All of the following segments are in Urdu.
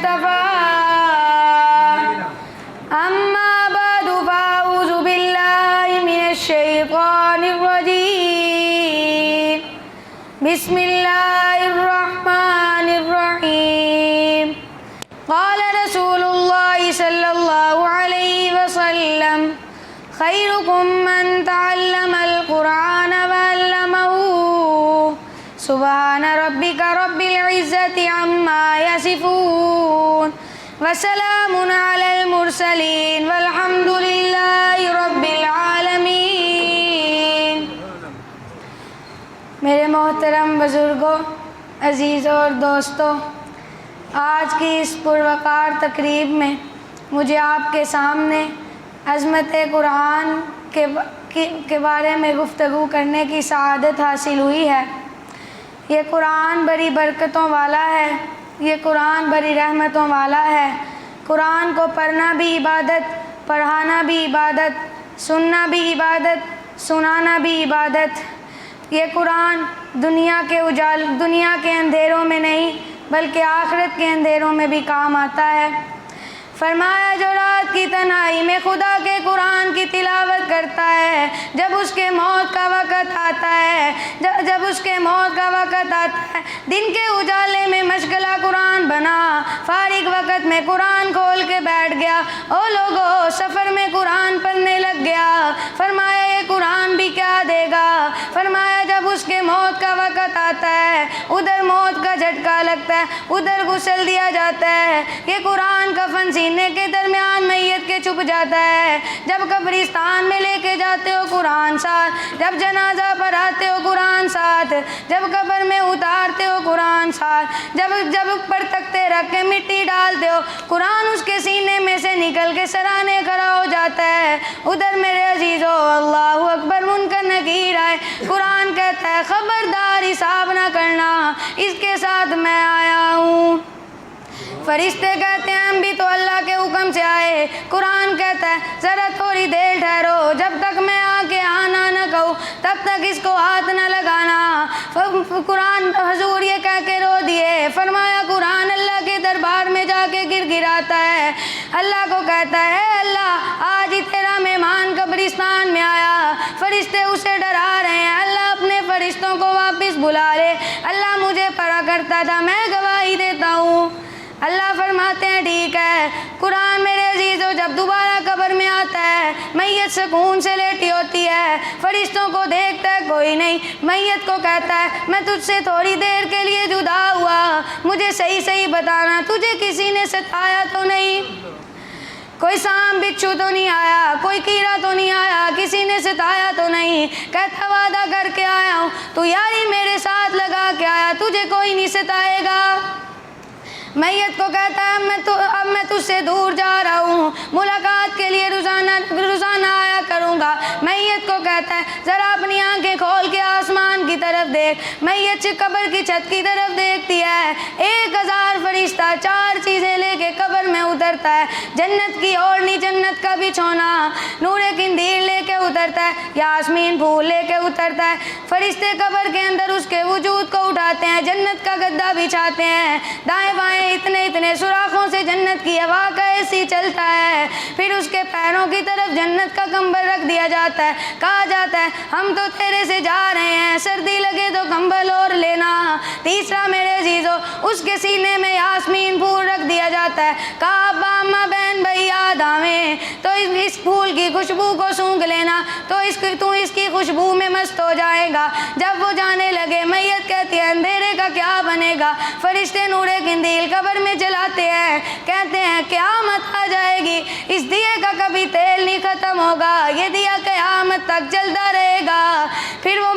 المصطفى أما بعد فأعوذ بالله من الشيطان الرجيم بسم الله الرحمن الرحيم قال رسول الله صلى الله عليه وسلم خيركم من تعلم القرآن وعلمه سبحان ربك رب العزة عما يصفون وسلام على المرسلين والحمد لله رب العالمین۔ میرے محترم بزرگوں، عزیزوں اور دوستوں، آج کی اس پروقار تقریب میں مجھے آپ کے سامنے عظمت قرآن کے بارے میں گفتگو کرنے کی سعادت حاصل ہوئی ہے۔ یہ قرآن بڑی برکتوں والا ہے، یہ قرآن بڑی رحمتوں والا ہے۔ قرآن کو پڑھنا بھی عبادت، پڑھانا بھی عبادت، سننا بھی عبادت، سنانا بھی عبادت۔ یہ قرآن دنیا کے اندھیروں میں نہیں بلکہ آخرت کے اندھیروں میں بھی کام آتا ہے۔ فرمایا جو رات کی تنہائی میں خدا کے قرآن کی تلاوت کرتا ہے، جب اس کے موت کا وقت آتا ہے، دن کے اجالے میں مشغلہ قرآن بنا، فارغ وقت میں قرآن کھول کے بیٹھ گیا، او لوگو سفر میں قرآن پڑھنے لگ گیا۔ فرمایا یہ قرآن بھی کیا دے گا؟ فرمایا جب اس کے موت کا وقت آتا ہے، ادھر موت کا جھٹکا لگتا ہے، ادھر غسل دیا جاتا ہے، یہ قرآن کفن سینے کے درمیان میت کے چھپ جاتا ہے۔ جب قبرستان میں لے کے جاتے ہو قرآن ساتھ، جب جنازہ پڑھاتے ہو قرآن ساتھ، جب قبر میں اتارتے ہو قرآن ساتھ، جب پر تختے رکھ کے مٹی ڈالتے ہو، قرآن اس کے سینے میں سے نکل کے سرانے کھڑا ہو جاتا ہے۔ ادھر میرے عزیزو اللہ اکبر منکر نکیر آئے، قرآن کہتا ہے خبردار حساب نہ کرنا، اس کے ساتھ میں آیا ہوں۔ فرشتے کہتے ہیں ہم بھی تو اللہ کے حکم سے آئے۔ قرآن کہتا ہے ذرا تھوڑی دیر ٹھہرو، جب تک میں آ کے آنا نہ کہوں تب تک اس کو ہاتھ نہ لگانا۔ قرآن حضور یہ کہہ کے رو دیے۔ فرمایا قرآن اللہ کے دربار میں جا کے گر گراتا ہے، اللہ کو کہتا ہے اللہ آج ہی تیرا مہمان قبرستان میں آیا۔ فرشتے اسے ڈرا رہے ہیں، اللہ اپنے فرشتوں کو واپس بلا لے، اللہ مجھے پڑھا کرتا تھا، میں گواہی دیتا ہوں۔ اللہ فرماتے ہیں ٹھیک ہے۔ قرآن میرے عزیزو جب دوبارہ قبر میں آتا ہے، میت سکون سے لیٹی ہوتی ہے، فرشتوں کو دیکھتا ہے کوئی نہیں، میت کو کہتا ہے میں تجھ سے تھوڑی دیر کے لیے جدا ہوا، مجھے صحیح صحیح بتانا تجھے کسی نے ستایا تو نہیں؟ کوئی سانپ بچھو تو نہیں آیا، کوئی کیڑا تو نہیں آیا، کسی نے ستایا تو نہیں؟ کہتا وعدہ کر کے آیا ہوں، تو یاری میرے ساتھ لگا کے آیا، تجھے کوئی نہیں ستائے گا۔ میت کو کہتا ہے اب میں تجھ سے دور جا رہا ہوں، ملاقات کے لیے روزانہ آیا کروں گا۔ میت کو کہتا ہے ذرا اپنی آنکھیں کھول کے آسمان کی طرف دیکھ۔ میت سے قبر کی چھت کی طرف دیکھتی ہے، 1000 فرشتہ 4 چیزیں لے کے قبر میں اترتا ہے، جنت کی اوڑھنی، جنت کا بچھونا، نور قندیل لے کے اترتا ہے، یاسمین پھول لے کے اترتا ہے۔ فرشتے قبر کے اندر اس کے وجود کو اٹھاتے ہیں، جنت کا گدا بچھاتے ہیں، دائیں بائیں اتنے سوراخوں سے جنت کی ہوا کا ایسی چلتا ہے، پھر اس کے پیروں کی طرف جنت کا کمبل رکھ دیا جاتا ہے، کہا جاتا ہے ہم تو تیرے سے جا رہے ہیں، سردی لگے تو کمبل اور لینا۔ تیسرا میرے عزیزو اس کے سینے میں یاسمین پھول رکھ دیا جاتا ہے، کہا ابا اماں بہن بھائی یاد آویں تو اس پھول کی خوشبو کو سونگھ لینا، تو اس کی خوشبو میں مست ہو جائے گا۔ جب وہ جانے لگے میت کہتی ہے اندھیرے کا کیا بنے گا؟ فرشتے نور قندیل قبر میں جلاتے ہیں، کہتے ہیں قیامت آ جائے گی، اس دیے کا کبھی تیل نہیں ختم ہوگا، یہ دیا قیامت تک جلتا رہے گا۔ پھر وہ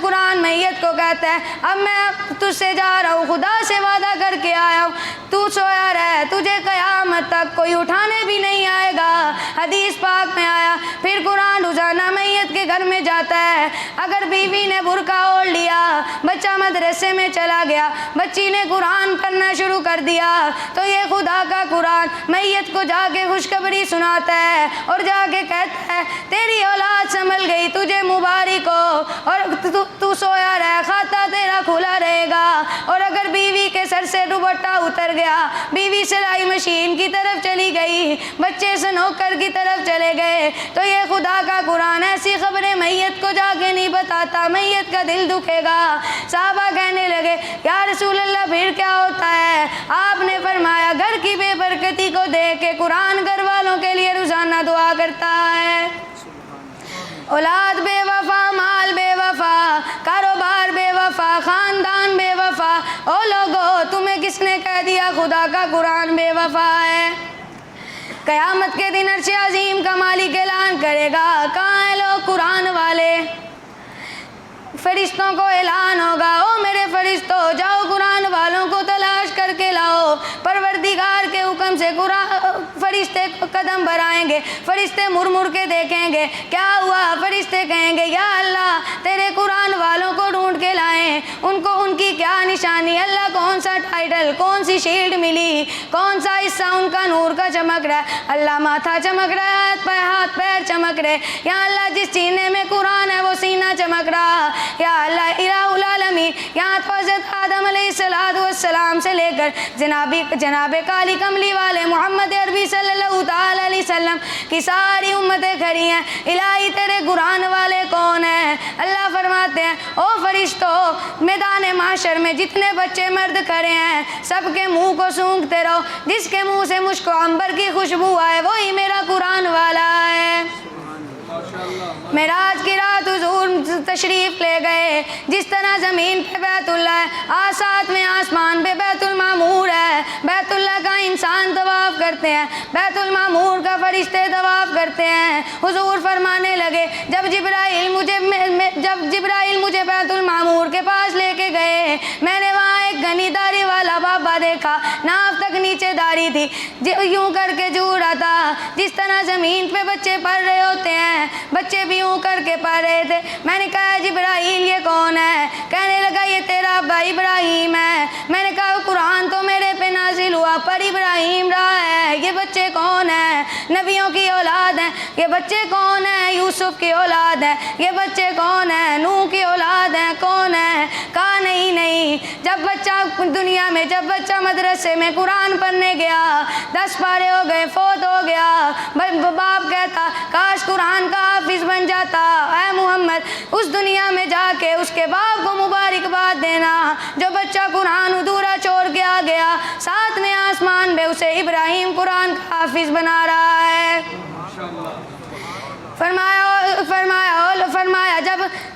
قرآن میت کو کہتا ہے اب میں تجھ سے جا رہا ہوں، خدا سے وعدہ کر کے آیا ہوں، تو سویا رہ، تجھے قیامت تک کوئی اٹھانے بھی نہیں آئے گا۔ حدیث پاک میں آیا پھر قرآن روزانہ میت کے گھر میں جاتا ہے، اگر بیوی نے برقع اوڑھ لیا بچہ مدرسے میں چلا گیا، بچی نے قرآن پڑھنا شروع کر دیا، تو یہ خدا کا قرآن میت کو جا کے خوشخبری سناتا ہے اور جا کے کہتا ہے تیری اولاد سنبھل گئی، تجھے مبارک ہو، اور تو سویا رہ، کھاتا تیرا کھلا رہے گا۔ اور اگر بیوی کے سر سے دوپٹہ اتر گیا، بیوی سلائی مشین کی طرف چلی گئی، بچے سنوکر کی طرف چلے گئے، تو یہ خدا کا قرآن ایسی خبریں میت کو جا کے نہیں بتاتا، میت کا دل دکھے گا۔ صحابہ کہنے لگے یا رسول اللہ پھر کیا ہوتا ہے؟ آپ نے فرمایا گھر کی بے برکتی کو دیکھ کے قرآن گھر والوں کے لیے روزانہ دعا کرتا ہے۔ اولاد بے وفا، مال بے وفا، کاروبار بے وفا، خاندان بے وفا، او لوگو تمہیں کس نے کہہ دیا خدا کا قرآن بے وفا ہے؟ قیامت کے دن عرش عظیم کا مالک اعلان کرے گا کہاں ہیں لوگ قرآن والے؟ فرشتوں کو اعلان ہوگا او میرے فرشتوں جاؤ قرآن والوں کو تلاش کر کے لاؤ۔ پروردگار کے حکم سے فرشتے قدم بڑھائیں گے، فرشتے مڑ مڑ کے دیکھیں گے کیا ہوا، فرشتے کہیں گے یا اللہ تیرے قرآن والوں کو ڈھونڈ کے لائیں، ان کو ان کی کیا نشانی، اللہ کون سا ٹائٹل، کون سی شیلڈ ملی، کون سا حصہ ان کا نور کا چمک رہا ہے، اللہ ماتھا چمک رہا ہے، ہاتھ پیر چمک رہے، یا اللہ جس سینے میں قرآن ہے وہ سینہ چمک رہا، یا اللہ الہ العالمین یہاں تو حضرت آدم علیہ السلام سے لے کر جناب کالی کملی والے محمد عربی صلی اللہ تعالی علیہ وسلم کی ساری امتیں کھڑی ہیں، الہی تیرے قرآن والے کون ہیں؟ اللہ فرماتے ہیں او فرشتوں میدان معاشر میں جتنے بچے مرد کھڑے ہیں سب کے منہ کو سونگھتے رہو، جس کے منہ سے مشک و عنبر کی خوشبو آئے وہی میرا قرآن والا ہے۔ معراج کی رات حضور تشریف لے گئے، جس طرح زمین پہ بیت اللہ ہے، ساتھ میں آسمان پہ بیت المعمور ہے، بیت اللہ کا انسان طواف کرتے ہیں، بیت المعمور کا فرشتے طواف کرتے ہیں۔ حضور فرمانے لگے جب جبرائیل مجھے بیت المعمور کے پاس لے کے گئے، میں نے وہاں ایک گھنی داڑھی والا بابا دیکھا، ناف تک نیچے داڑھی تھی، یوں کر کے جو رہا تھا جس طرح زمین پہ بچے پڑھ رہے ہوتے ہیں، بچے بھی یوں کر کے پڑھ رہے تھے۔ میں نے کہا جبرائیل یہ کون ہے؟ کہنے لگا یہ تیرا ابا ابراہیم ہے۔ میں نے کہا قرآن تو میرے پہ نازل ہوا پر ابراہیم رہا ہے، یہ بچے کون ہیں؟ نبیوں کی اولاد ہیں، یہ بچے کون ہیں؟ یوسف کی اولاد ہیں، یہ بچے کون ہیں؟ نوح کی اولاد ہیں، کون ہیں؟ کہا نہیں، جب بچہ مدرسے میں قرآن پڑھنے گیا 10 پارے ہو گئے، فوت ہو گیا، باپ کہتا کاش قرآن کا حافظ بن جاتا، اے محمد اس دنیا میں جا کے اس کے باپ کو مبارکباد دینا جو بچہ قرآن ادھورا چھوڑ کے آ گیا، ساتھ میں آسمان میں اسے ابراہیم قرآن کا حافظ بنا رہا ہے۔ فرمایا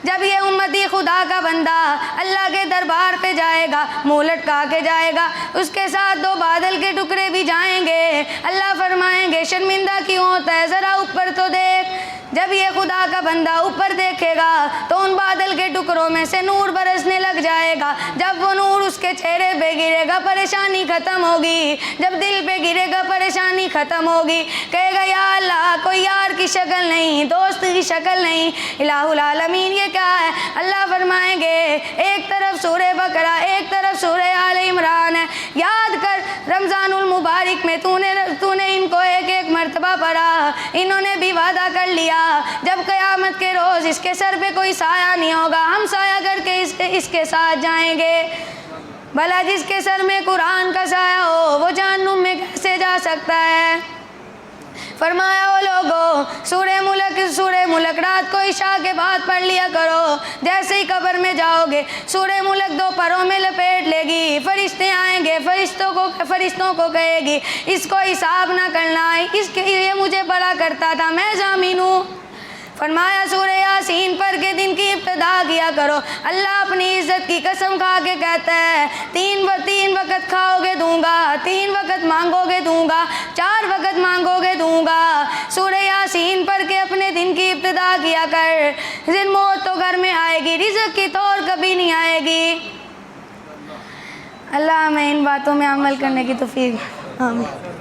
جب یہ امتی خدا کا بندہ اللہ کے دربار پہ جائے گا، منہ لٹکا کے جائے گا، اس کے ساتھ 2 بادل کے ٹکڑے بھی جائیں گے۔ اللہ فرمائیں گے شرمندہ کیوں ہوتا ہے، ذرا اوپر تو دیکھ۔ جب یہ خدا کا بندہ اوپر دیکھے گا تو ان بادل کے ٹکڑوں میں سے نور برسنے لگ جائے گا، جب وہ نور اس کے چہرے پہ گرے گا پریشانی ختم ہوگی، جب دل پہ گرے گا پریشانی ختم ہوگی، کہے گا یا اللہ کوئی یار کی شکل نہیں، دوست کی شکل نہیں، الہ العالمین یہ کیا ہے؟ اللہ فرمائیں گے ایک طرف سورہ بقرہ ایک طرف سورہ آل عمران ہے، یاد کر رمضان المبارک میں تو نے ان کو ایک مرتبہ پڑھا، انہوں نے بھی وعدہ کر لیا جب قیامت کے روز اس کے سر پہ کوئی سایہ نہیں ہوگا، ہم سایہ کر کے اس کے ساتھ جائیں گے۔ بھلا جس کے سر میں قرآن کا سایہ ہو وہ جہنم میں کیسے جا سکتا ہے؟ فرمایا وہ لوگو سورہ ملک رات کو عشاء کے بعد پڑھ لیا کرو، جیسے ہی قبر میں جاؤ گے سورہ ملک 2 پروں میں لپیٹ لے گی، فرشتے آئیں گے، فرشتوں کو کہے گی اس کو حساب نہ کرنا، اس کے لیے مجھے پڑھا کرتا تھا، میں ضامن ہوں۔ فرمایا سورہ یاسین پڑھ کے دن کی ابتدا کیا کرو، اللہ اپنی عزت کی قسم کھا کے کہتا ہے 3 وقت کھاؤ گے دوں گا، 3 وقت مانگو گے دوں گا، 4 وقت مانگو گے دوں گا۔ سورہ یاسین پڑھ کے اپنے دن کی ابتدا کیا کر، موت تو گھر میں آئے گی، رزق کی طور کبھی نہیں آئے گی۔ اللہ ہمیں ان باتوں میں عمل کرنے کی توفیق۔ آمین۔